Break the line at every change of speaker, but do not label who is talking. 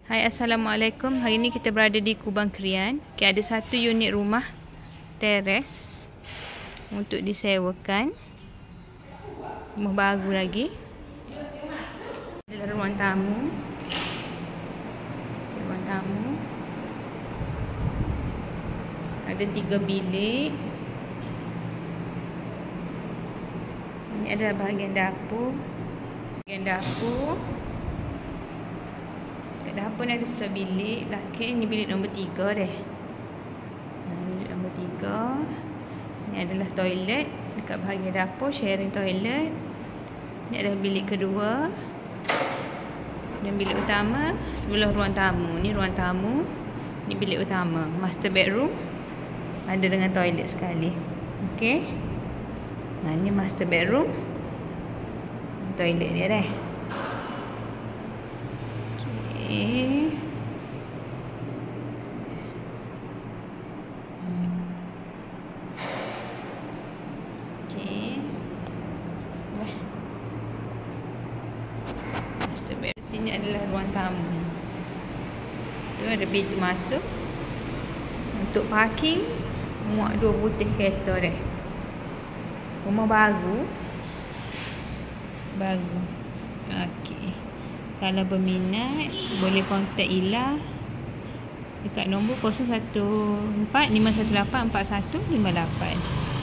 Hai, Assalamualaikum. Hari ni kita berada di Kubang Krian. Okay, ada satu unit rumah teres untuk disewakan. Rumah baru lagi. Adalah ruang tamu. Ruang tamu. Ada 3 bilik. Ini adalah bahagian dapur. Bahagian dapur. Kat dapur ni ada sebilik laki. Ni bilik nombor 3 deh. Bilik nombor 3. Ni adalah toilet. Dekat bahagian dapur, sharing toilet. Ni adalah bilik kedua. Dan bilik utama sebelah ruang tamu. Ni ruang tamu. Ni bilik utama. Master bedroom. Ada dengan toilet sekali. Okey. Nah, ni master bedroom. Toilet dia deh. Okey. Okey. Master bedroom. Sini adalah ruang tamu. Tu ada pintu masuk. Untuk parking muat 2 butir kereta deh. Rumah baru. Okey. Kalau berminat boleh kontak Ila dekat nombor 014 518 4158.